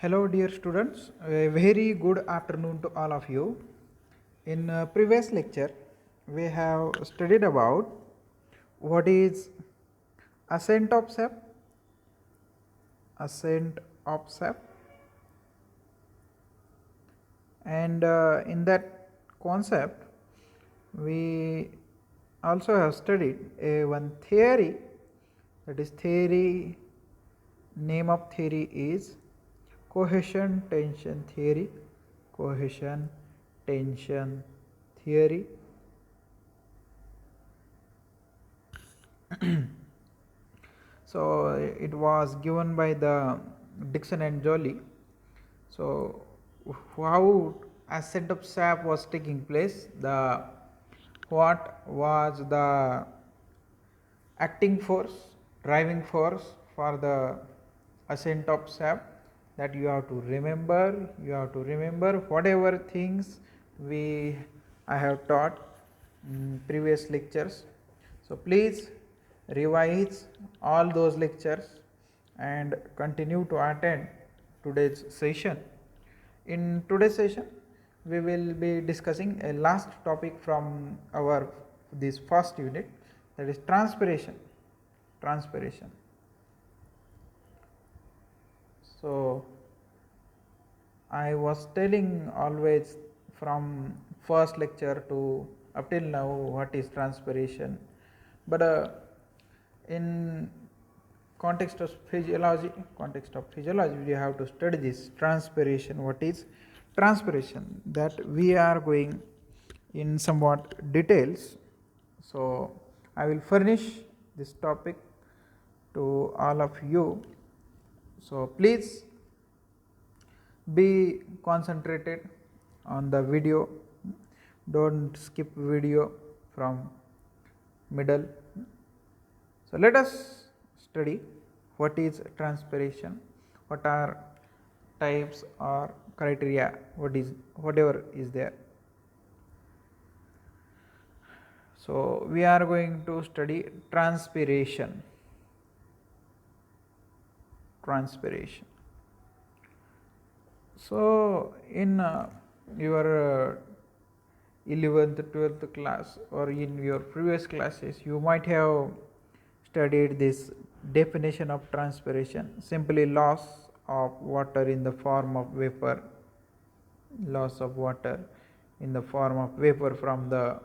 Hello dear students, a very good afternoon to all of you. In previous lecture we have studied about what is ascent of sap, ascent of sap, and in that concept we also have studied a one theory, that is theory, name of theory is cohesion tension theory, cohesion tension theory. So it was given by the Dixon and Joly. So how ascent of sap was taking place, the what was the acting force, driving force for the ascent of sap, that you have to remember. You have to remember whatever things we I have taught in previous lectures. So please revise all those lectures and continue to attend today's session. In today's session we will be discussing a last topic from our this first unit, that is transpiration. So I was telling always from first lecture to up till now what is transpiration, but in context of physiology we have to study this transpiration. What is transpiration, that we are going in somewhat details. So I will furnish this topic to all of you, so please be concentrated on the video, don't skip video from middle. So let us study what is transpiration, what are types or criteria, whatever is there. So we are going to study transpiration. So in your 11th 12th class or in your previous classes you might have studied this definition of transpiration: simply loss of water in the form of vapor, from the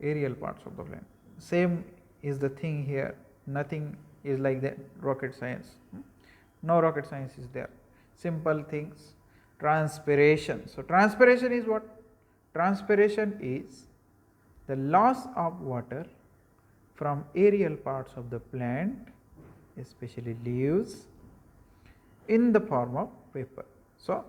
aerial parts of the plane. Same is the thing here, nothing is like that rocket science, no rocket science is there, simple things. Transpiration, so transpiration is what? Transpiration is the loss of water from aerial parts of the plant, especially leaves, in the form of vapor. So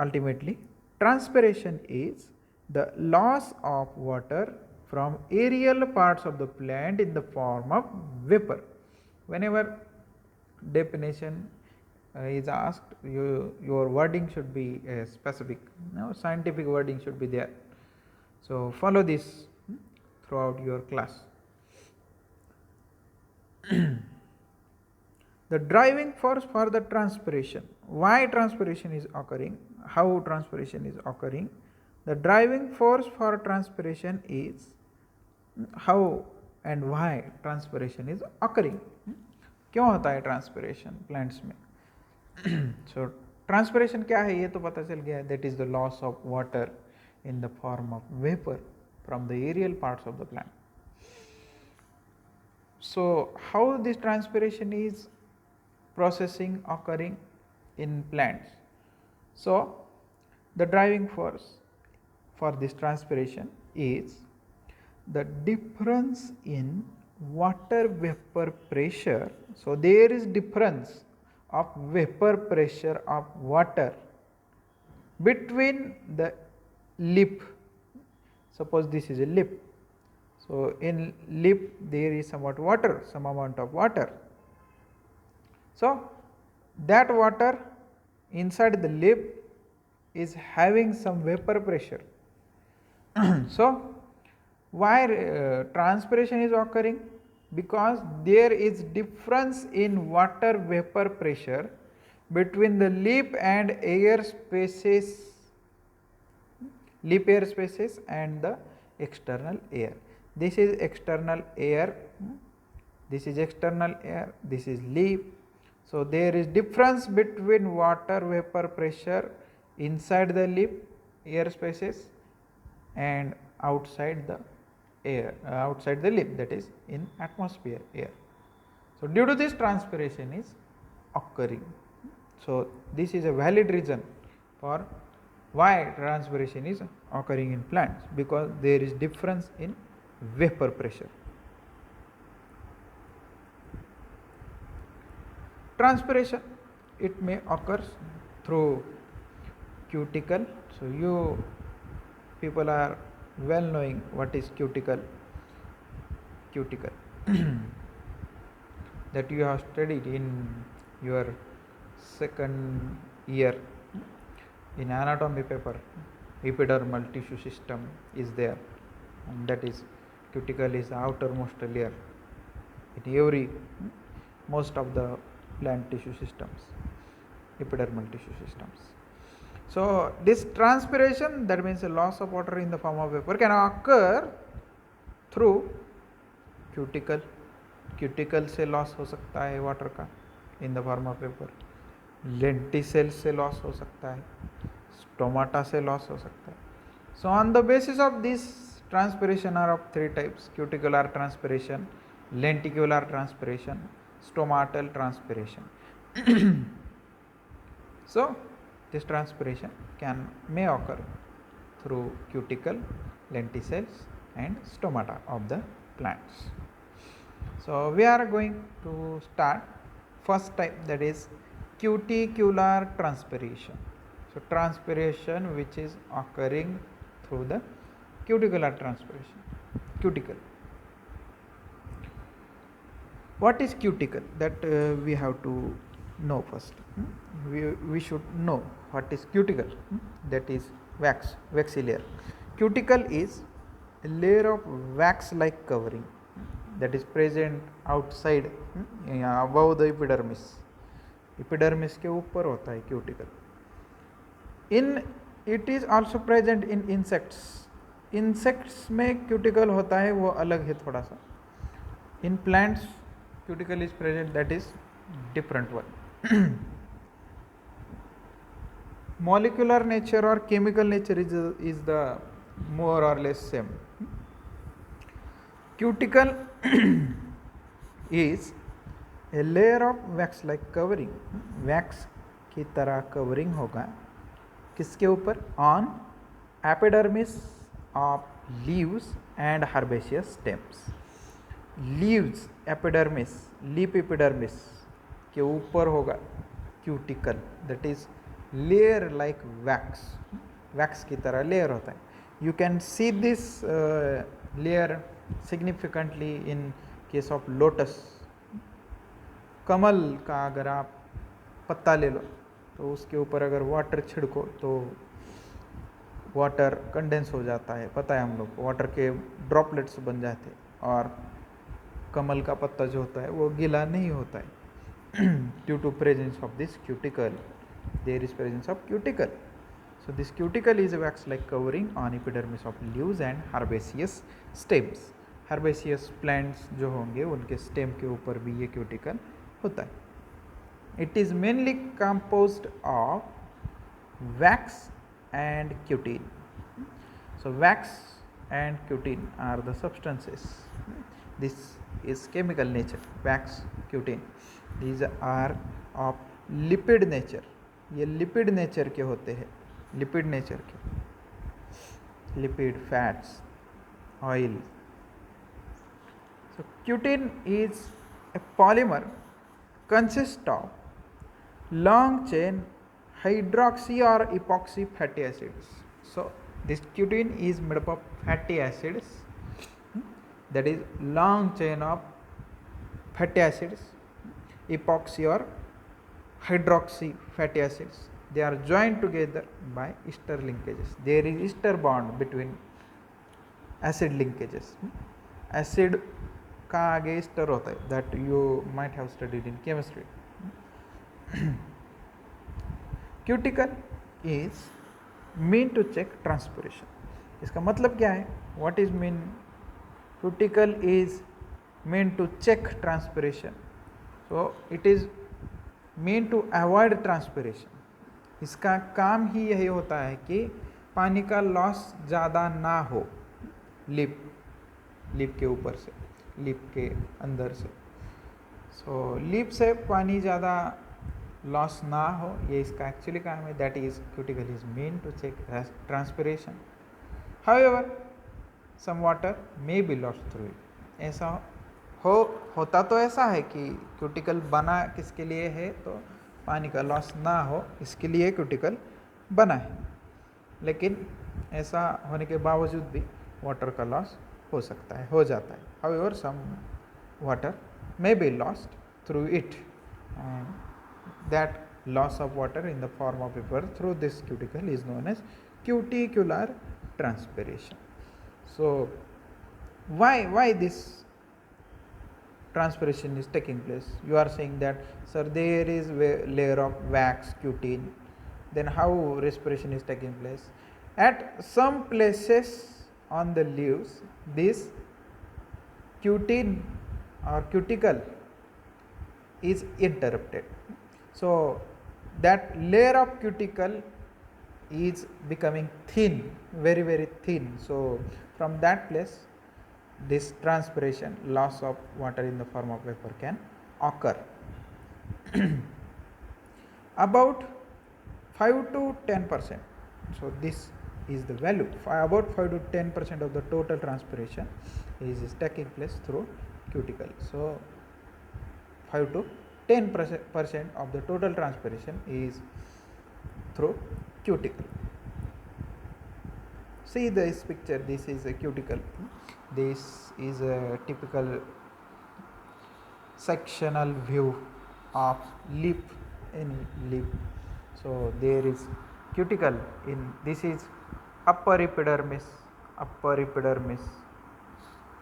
ultimately transpiration is the loss of water from aerial parts of the plant in the form of vapor. Whenever definition is asked, your wording should be specific, scientific wording should be there. So follow this throughout your class. The driving force for the transpiration, why transpiration is occurring, how transpiration is occurring. The driving force for transpiration is how and why transpiration is occurring. क्यों होता है transpiration plants में? सो transpiration क्या है ये तो पता चल गया, that is the loss of water in the form of vapor from the aerial parts of the plant. So how this transpiration is occurring in plants? So the driving force for this transpiration is the difference in water vapor pressure. So there is difference of vapor pressure of water between the lip. Suppose this is a lip, so in lip there is somewhat water, some amount of water. So that water inside the lip is having some vapor pressure. So why transpiration is occurring? Because there is difference in water vapor pressure between the leaf and air spaces, leaf air spaces and the external air. This is external air, this is external air, this is leaf. So there is difference between water vapor pressure inside the leaf air spaces and outside the air, outside the leaf, that is in atmosphere air. So due to this, transpiration is occurring. So this is a valid reason for why transpiration is occurring in plants, because there is difference in vapor pressure. Transpiration, it may occur through cuticle. So you people are well knowing what is cuticle. Cuticle that you have studied in your second year in anatomy paper. Epidermal tissue system is there, and that is cuticle is the outermost layer in every most of the plant tissue systems, epidermal tissue systems. So this transpiration, that means a loss of water in the form of vapor, can occur through cuticle. Cuticle से loss हो सकता है water का इन the form of vapour, lenticel से loss हो सकता है, stomata से लॉस हो सकता है. So on the basis of this, transpiration are of three types: cuticular transpiration, lenticular transpiration, stomatal transpiration. So this transpiration may occur through cuticle, lenticels and stomata of the plants. So we are going to start first type, that is cuticular transpiration. So transpiration which is occurring through the cuticular transpiration, cuticle. What is cuticle? That we have to know first. We should know what is cuticle. That is waxy layer. Cuticle is a layer of wax like covering that is present outside, above the epidermis. Epidermis के ऊपर होता है cuticle. It is also present in insects. Insects में cuticle होता है, वो अलग है थोड़ा सा. In plants cuticle is present, that is different one. Molecular nature or chemical nature is the more or less same. Cuticle is a layer of wax like covering. Wax की तरह covering होगा किसके ऊपर? On epidermis of leaves and herbaceous stems. Leaves epidermis, leaf epidermis के ऊपर होगा cuticle, that is layer like wax. Wax की तरह layer होता है. You can see this layer significantly in case of lotus. कमल का अगर आप पत्ता ले लो तो उसके ऊपर अगर वाटर छिड़को तो वाटर कंडेंस हो जाता है, पता है हम लोग, वाटर के ड्रॉपलेट्स बन जाते हैं, और कमल का पत्ता जो होता है वो गीला नहीं होता है due to presence of this cuticle. There is presence of cuticle. So this cuticle is a wax-like covering on epidermis of leaves and herbaceous stems. Herbaceous plants जो होंगे उनके stem के ऊपर भी ये cuticle होता है. It is mainly composed of wax and cutin. So wax and cutin are the substances. This is chemical nature. Wax, cutin. These are of lipid nature. ये lipid nature के होते हैं. लिपिड नेचर के, lipid, fats, oil. So cutin is a polymer consist of long chain hydroxy और epoxy fatty acids. So this cutin is made up of fatty acids, that is long chain of fatty acids, epoxy or hydroxy fatty acids. They are joined together by ester linkages. There is ester bond between acid linkages. Acid का आगे ester होता है, that you might have studied in chemistry. Cuticle is mean to check transpiration. इसका मतलब क्या है? What is mean? Cuticle is mean to check transpiration. So it is mean to avoid transpiration. इसका काम ही यही होता है कि पानी का लॉस ज़्यादा ना हो लिप के ऊपर से, लिप के अंदर से. सो लिप से पानी ज़्यादा लॉस ना हो, ये इसका एक्चुअली काम है. That is cuticle is mean to check transpiration. However some water may be lost through it. ऐसा होता तो ऐसा है कि क्यूटिकल बना किसके लिए है? तो पानी का लॉस ना हो इसके लिए क्यूटिकल बना है. लेकिन ऐसा होने के बावजूद भी वाटर का लॉस हो सकता है, हो जाता है. However some water may be lost through it, and that loss of water in the form of vapor through this cuticle is known as cuticular transpiration. So why this transpiration is taking place? You are saying that, sir, there is layer of wax cutin, then how respiration is taking place? At some places on the leaves, this cutin or cuticle is interrupted. So that layer of cuticle is becoming thin, very thin. So from that place this transpiration, loss of water in the form of vapor can occur. About 5 to 10%. So this is the value. About 5 to 10% of the total transpiration is taking place through cuticle. So 5 to 10% of the total transpiration is through cuticle. See this picture, this is a cuticle. This is a typical sectional view of lip in lip. So there is cuticle in, this is upper epidermis,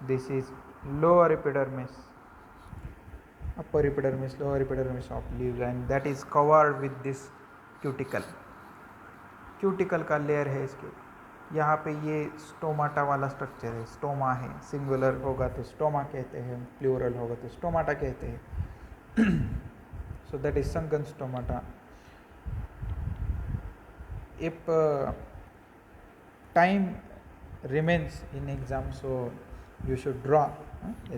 this is lower epidermis, lower epidermis of leaves, and that is covered with this cuticle. Cuticle का layer है इसके. यहाँ पे ये stomata वाला structure है, stoma है. Singular होगा तो स्टोमा कहते हैं, प्लूरल होगा तो स्टोमाटा कहते हैं. So that is sunken stomata. If time remains in exam, so you should draw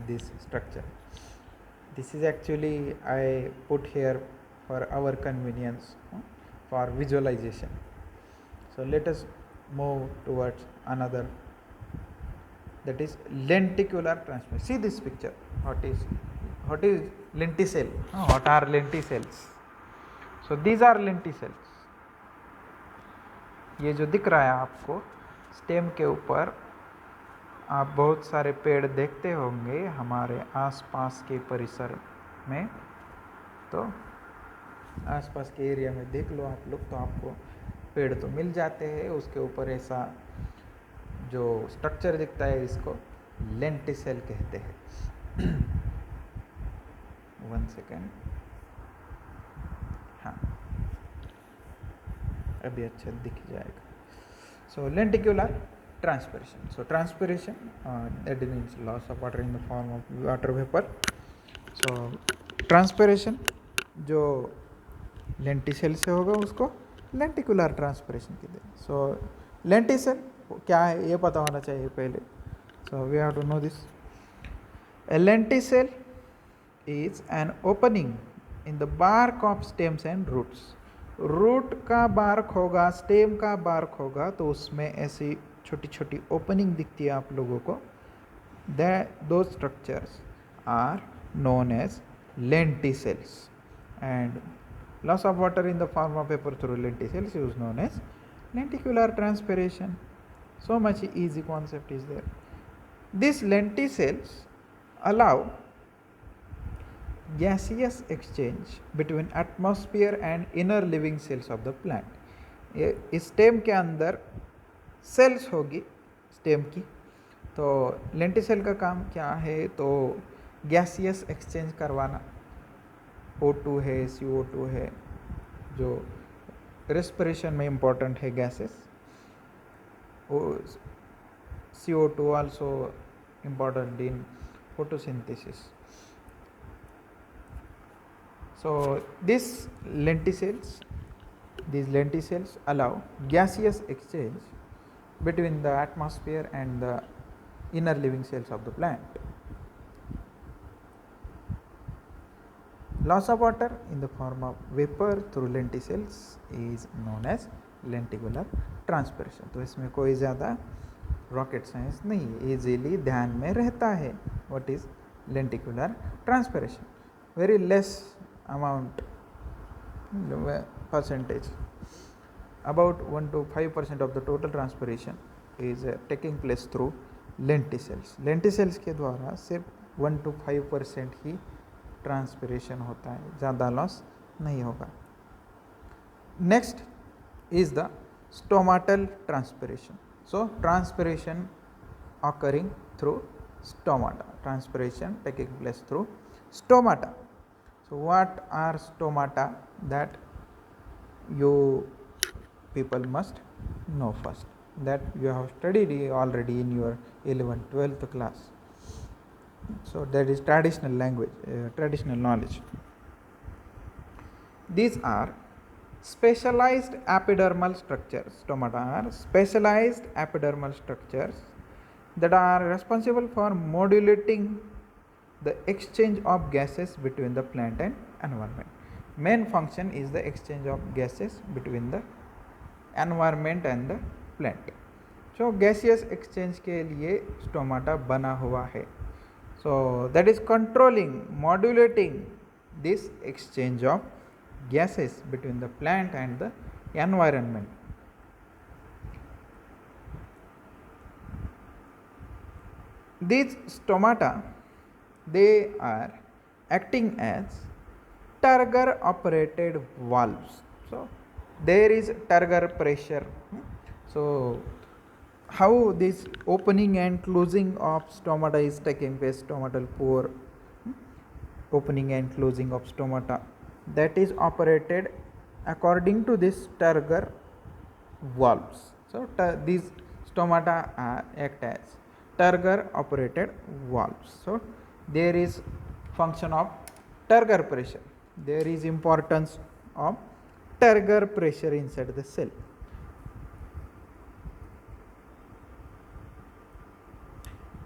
this structure. This is actually I put here for our convenience, for visualization. So let us move towards another, that is lenticular transmission. See this picture. What is lenticell? What are lenticels? So these are lenticels. ये जो दिख रहा है आपको stem के ऊपर, आप बहुत सारे पेड़ देखते होंगे हमारे आसपास के परिसर में. तो आसपास के एरिया में देख लो आप लोग, तो आपको पेड़ तो मिल जाते हैं. उसके ऊपर ऐसा जो स्ट्रक्चर दिखता है इसको लेंटिसेल कहते हैं. 1 सेकेंड. हाँ, अभी अच्छा दिख जाएगा. So lenticular transpiration. So transpiration that means loss of water in the form of water vapour. So transpiration जो लेंटिसेल से होगा उसको लेंटिकुलर ट्रांसपिरेशन कहते हैं. सो लेंटिसेल क्या है ये पता होना चाहिए पहले. So we have to know this. A lenticel is an opening in the bark of stems and roots. Root का बार्क होगा, स्टेम का बार्क होगा, तो उसमें ऐसी छोटी छोटी ओपनिंग दिखती है आप लोगों को. Those structures are known as lenticels, and loss of water in the form of vapor through lenticels is known as lenticular transpiration. So much easy concept is there. These lenticels allow gaseous exchange between atmosphere and inner living cells of the plant. इस stem के अंदर sales होगी stem की. तो lenticel का काम क्या है? तो गैसियस एक्सचेंज करवाना. O2 है, CO2 है, जो रेस्पिरेशन में इम्पोर्टेंट है gases. CO2 also important in photosynthesis. So these lenticels allow gaseous exchange between the atmosphere and the inner living cells of the plant. Loss of water in the form of vapor through lenticels is known as lenticular transpiration. तो इसमें कोई ज़्यादा rocket science नहीं है, easily ध्यान में रहता है. What is lenticular transpiration? Very less amount percentage, about 1 to 5% of the total transpiration is taking place through lenticels. lenticels के द्वारा सिर्फ 1 to 5% ही ट्रांसपिरेशन होता है, ज़्यादा लॉस नहीं होगा. Next is the stomatal transpiration. So transpiration occurring through stomata, transpiration taking place through stomata. So what are stomata? That you people must know first, that you have studied already in your 11th 12th class. So that is traditional language, traditional knowledge. These are specialized epidermal structures. Stomata are specialized epidermal structures that are responsible for modulating the exchange of gases between the plant and environment. Main function is the exchange of gases between the environment and the plant. So gaseous exchange के लिए stomata बना हुआ है. So that is controlling, modulating this exchange of gases between the plant and the environment. These stomata, they are acting as Turgor operated valves. So there is Turgor pressure. So how this opening and closing of stomata is taking place, stomatal pore, opening and closing of stomata, that is operated according to this Turgor valves. So these stomata act as Turgor operated valves. So there is function of Turgor pressure. There is importance of Turgor pressure inside the cell.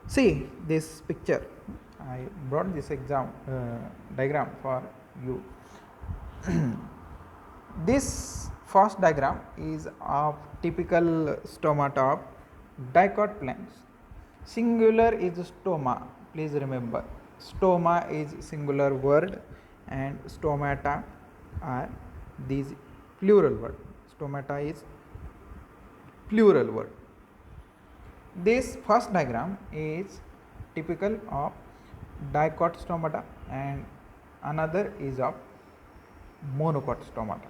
See this picture. I brought this diagram for you. This first diagram is of typical stomata of dicot plants. Singular is stoma. Please remember, stoma is singular word and stomata are these plural word. Stomata is plural word. This first diagram is typical of dicot stomata and another is of monocot stomata.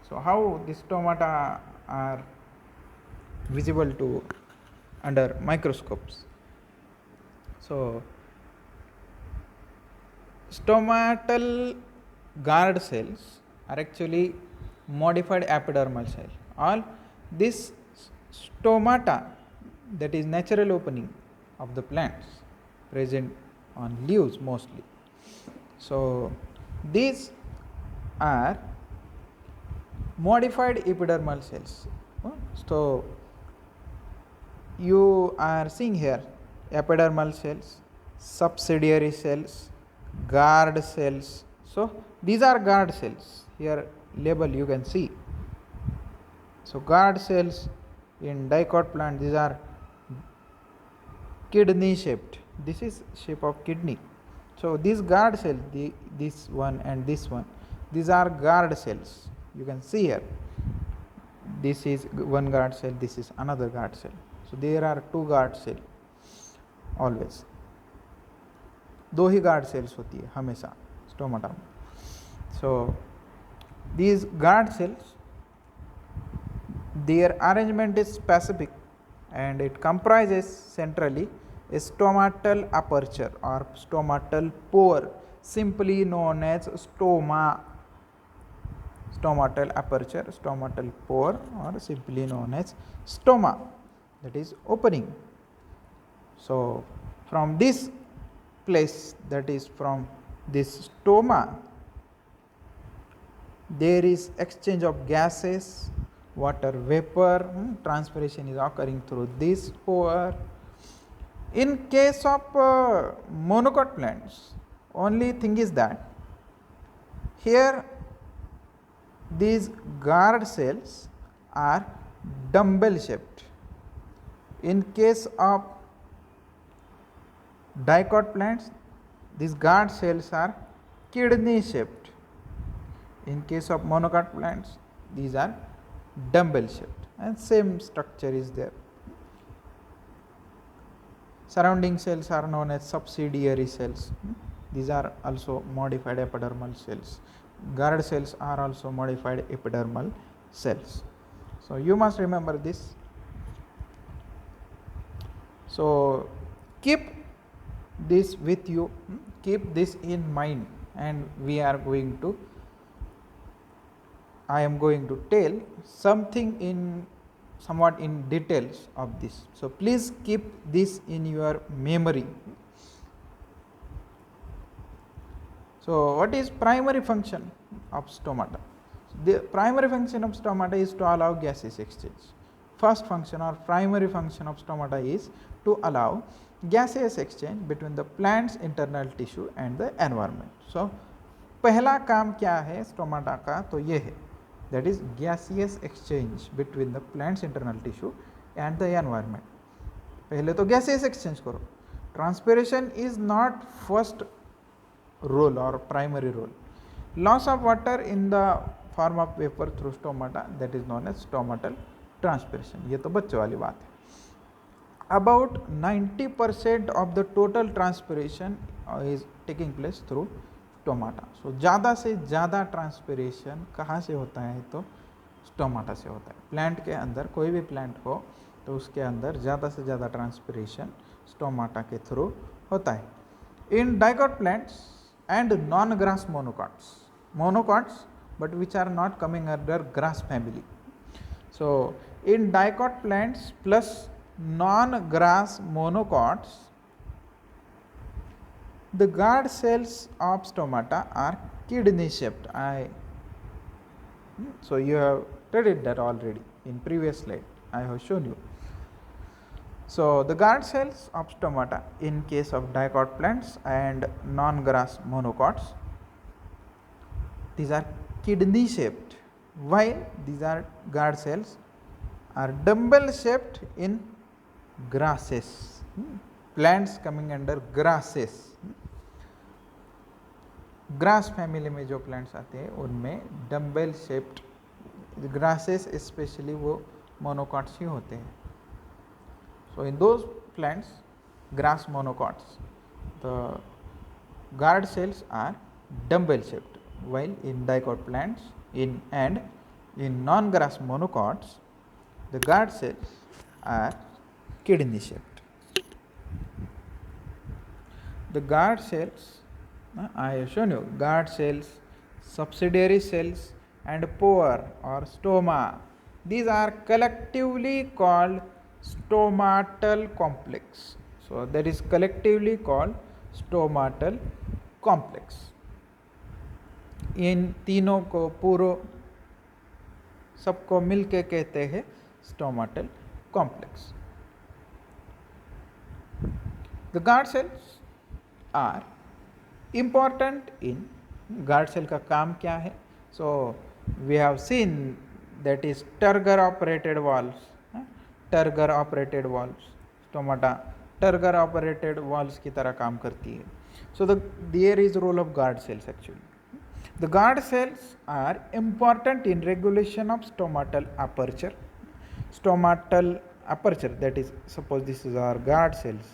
So how the stomata are visible to under microscopes? So stomatal guard cells are actually modified epidermal cell. All this stomata, that is natural opening of the plants present on leaves mostly. So these are modified epidermal cells. So you are seeing here epidermal cells, subsidiary cells, guard cells. So these are guard cells. Here label you can see. So guard cells in dicot plant, these are kidney shaped. This is shape of kidney. So these guard cells, this one and this one, these are guard cells. You can see here. This is one guard cell, this is another guard cell. So there are two guard cells always. दो ही guard cells होती है हमेशा stomata में. So these guard cells, their arrangement is specific and it comprises centrally a stomatal aperture or stomatal pore, simply known as stoma. stomatal aperture, stomatal pore, or simply known as stoma, that is opening. So from this place, that is from this stoma, there is exchange of gases, water vapor, transpiration is occurring through this pore. In case of monocot plants, only thing is that here these guard cells are dumbbell shaped. In case of dicot plants, these guard cells are kidney shaped. In case of monocot plants, these are dumbbell shaped, and same structure is there. Surrounding cells are known as subsidiary cells. These are also modified epidermal cells. Guard cells are also modified epidermal cells. So you must remember this. So keep this with you, keep this in mind, and I am going to tell something somewhat in details of this. So please keep this in your memory. So what is primary function of stomata? The primary function of stomata is to allow gaseous exchange. First function or primary function of stomata is to allow gaseous exchange between the plant's internal tissue and the environment. So पहला काम क्या है stomata का, तो ये है, that is gaseous exchange between the plant's internal tissue and the environment. पहले तो gaseous exchange करो. Transpiration is not first role or primary role. Loss of water in the form of vapor through stomata, that is known as stomatal transpiration. ये तो बच्चों वाली बात है. About 90% of the total transpiration is taking place through stomata. So ज़्यादा से ज़्यादा transpiration कहाँ से होता है, तो स्टोमाटा से होता है. प्लांट के अंदर, कोई भी प्लांट हो तो उसके अंदर ज़्यादा से ज़्यादा ट्रांसपिरेशन स्टोमाटा के थ्रू होता है. In dicot plants and non grass monocots but which are not coming under grass family. So in dicot plants plus non grass monocots, the guard cells of stomata are kidney shaped. So you have studied that already in previous slide. I have shown you. So the guard cells of stomata in case of dicot plants and non-grass monocots, these are kidney shaped, while these are guard cells are dumbbell shaped in grasses. Plants coming under grasses. Grass family में जो plants आते हैं उनमें dumbbell shaped grasses specially वो monocots ही होते हैं. So in those plants grass monocots the guard cells are dumbbell shaped, while in dicot plants and in non-grass monocots the guard cells are kidney shaped. The guard cells, I have shown you, guard cells, subsidiary cells and pore or stoma, these are collectively called stomatal complex. So that is collectively called stomatal complex. इन तीनों को पूरो सबको मिलके कहते हैं stomatal complex. The guard cells are important in guard cell का काम क्या है? So we have seen that is Turger operated valves. Turger operated valves, stomata Turger operated valves की तरह काम करती है. So there is role of guard cells actually. The guard cells are important in regulation of stomatal aperture. Stomatal aperture, that is, suppose this is our guard cells,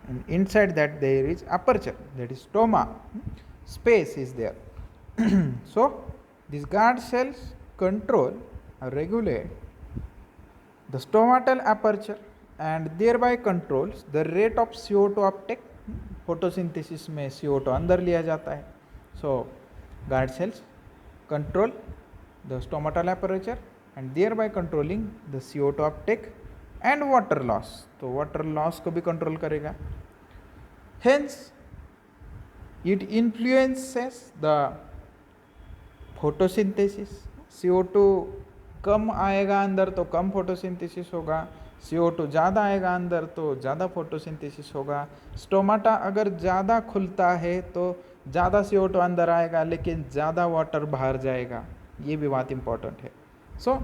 and inside that there is aperture, that is stoma, space is there. So these guard cells control or regulate the stomatal aperture and thereby controls the rate of CO2 uptake. Photosynthesis में CO2 अंदर लिया जाता है. So guard cells control the stomatal aperture and thereby controlling the CO2 uptake and water loss. तो water loss को भी control करेगा. Hence it influences the photosynthesis. CO2 कम आएगा अंदर तो कम फोटोसिंथेसिस होगा, CO2 ज़्यादा आएगा अंदर तो ज़्यादा फोटोसिंथेसिस होगा. स्टोमाटा अगर ज़्यादा खुलता है तो ज़्यादा CO2 अंदर आएगा लेकिन ज़्यादा वाटर बाहर जाएगा. ये भी बात इम्पॉर्टेंट है. So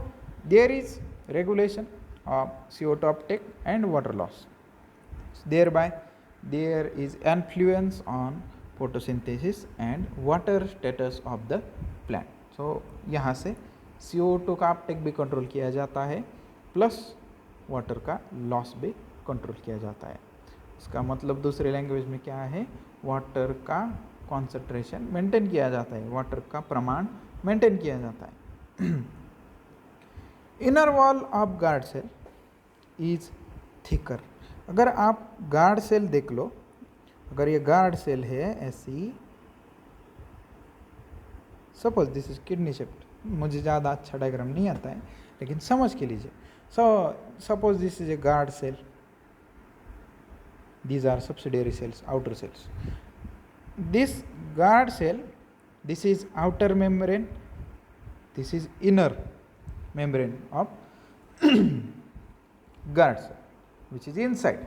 there is regulation of CO2 uptake and water loss. Thereby there is influence on photosynthesis and water status of the plant. So यहाँ से CO2 का अपटेक भी कंट्रोल किया जाता है प्लस वाटर का लॉस भी कंट्रोल किया जाता है. इसका मतलब दूसरे लैंग्वेज में क्या है, वाटर का कॉन्सेंट्रेशन मेंटेन किया जाता है, वाटर का प्रमाण मेंटेन किया जाता है. Inner wall of guard cell is thicker. अगर आप गार्ड सेल देख लो, अगर ये गार्ड सेल है ऐसी, suppose this is kidney shaped, मुझे ज़्यादा अच्छा डायग्राम नहीं आता है लेकिन समझ के लीजिए. Suppose this is a guard cell, these are subsidiary cells, outer cells. This guard cell, this is outer membrane, this is inner membrane of guard cell, which is inside,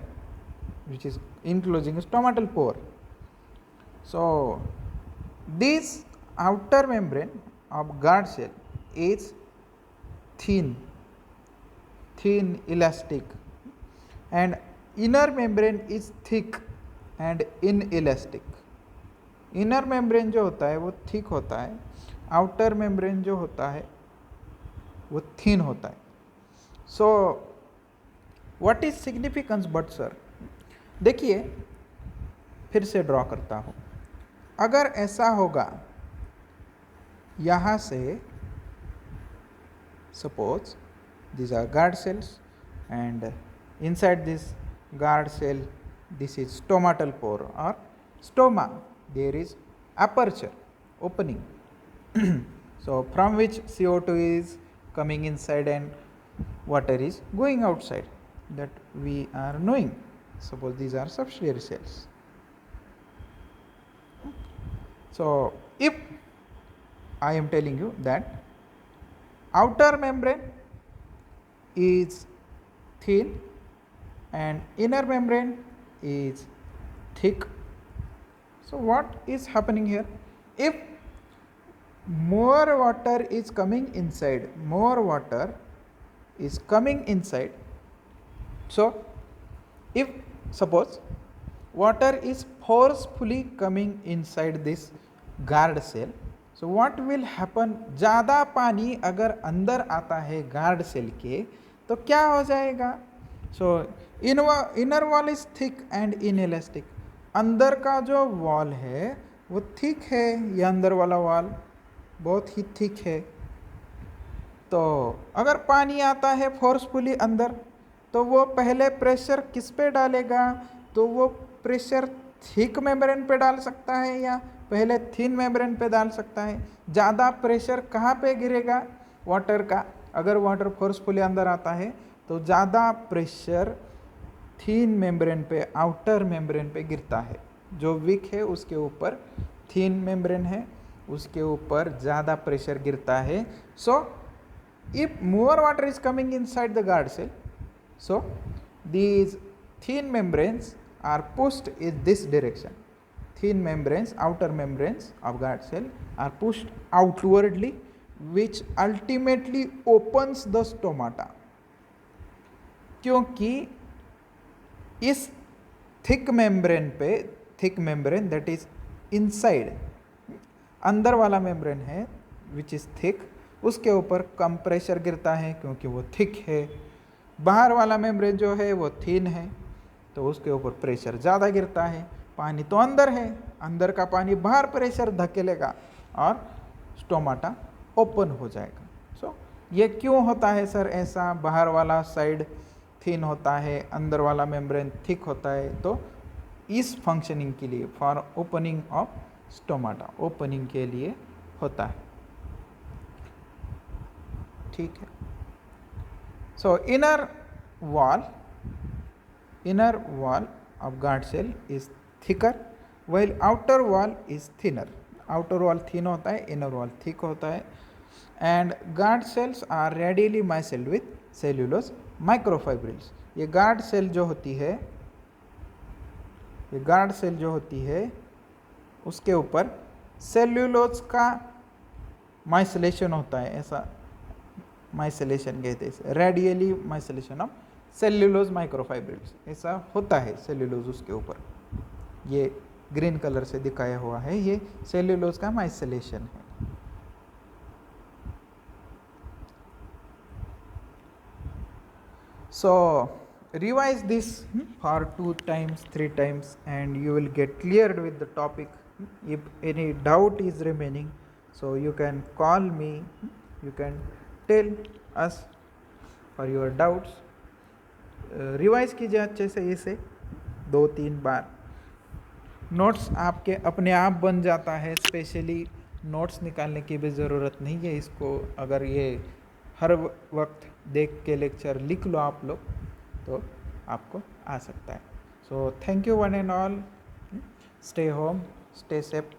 which is enclosing stomatal pore. So this outer membrane of guard cell is thin elastic, and inner membrane is thick and inelastic. Inner membrane जो होता है वो thick होता है, outer membrane जो होता है वो थिन होता है. So what is significance but sir, देखिए फिर से ड्रॉ करता हूँ. अगर ऐसा होगा, यहाँ से suppose these are guard cells and inside this guard cell this is stomatal pore or stoma, there is aperture opening so from which CO2 is coming inside and water is going outside, that we are knowing. Suppose these are subsidiary cells. So if I am telling you that outer membrane is thin and inner membrane is thick, so what is happening here? If more water is coming inside, so if suppose water is forcefully coming inside this guard cell, so what will happen, ज़्यादा पानी अगर अंदर आता है guard cell के तो क्या हो जाएगा. सो inner wall is thick and inelastic. अंदर का जो वॉल है वो थिक है, ये अंदर वाला वॉल बहुत ही थिक है. तो अगर पानी आता है फोर्सफुली अंदर तो वो पहले प्रेशर किस पे डालेगा, तो वो प्रेशर थिक मेम्ब्रेन पे डाल सकता है या पहले थिन मेम्ब्रेन पे डाल सकता है. ज़्यादा प्रेशर कहाँ पे गिरेगा, वाटर का. अगर वाटर फोर्सफुली अंदर आता है तो ज़्यादा प्रेशर थिन मेम्ब्रेन पे, आउटर मेम्ब्रेन पे गिरता है. जो वीक है उसके ऊपर, थिन मेम्ब्रेन है उसके ऊपर ज़्यादा प्रेशर गिरता है. So if more water is coming inside the guard cell, so these thin membranes are pushed in this direction. Thin membranes, outer membranes of guard cell are pushed outwardly, which ultimately opens the stomata. क्योंकि इस thick membrane पे, thick membrane that is inside, अंदर वाला membrane है which is thick, उसके ऊपर कम pressure गिरता है क्योंकि वो थिक है. बाहर वाला membrane जो है वो थिन है तो उसके ऊपर प्रेशर ज़्यादा गिरता है. पानी तो अंदर है, अंदर का पानी बाहर प्रेशर धकेलेगा और स्टोमाटा ओपन हो जाएगा. सो ये क्यों होता है सर ऐसा, बाहर वाला साइड थिन होता है, अंदर वाला मेम्ब्रेन थिक होता है, तो इस फंक्शनिंग के लिए, for opening of stomata, opening के लिए होता है. ठीक है. So inner wall of guard cell is thicker while outer wall is thinner. Outer wall thin होता है, inner wall thick होता है. And guard cells are readily micelled with cellulose microfibrils. ये guard cell जो होती है, ये guard cell जो होती है उसके ऊपर सेल्यूलोज का माइसलेशन होता है. ऐसा माइसलेशन कहते हैं, रेडियली माइसलेशन ऑफ सेल्यूलोज माइक्रोफाइब्रिल्स. ऐसा होता है सेल्यूलोज उसके ऊपर. ये ग्रीन कलर से दिखाया हुआ है, ये सेल्यूलोज का माइसलेशन है. So revise this for 2 times 3 times and you will get cleared with the topic. If any doubt is remaining, so you can call me, you can tell us for your doubts. Revise कीजिए अच्छे से इसे 2-3 बार. Notes आपके अपने आप बन जाता है, स्पेशली नोट्स निकालने की भी ज़रूरत नहीं है इसको. अगर ये हर वक्त देख के लेक्चर लिख लो आप लोग तो आपको आ सकता है. So thank you one and all. Stay home, stay safe.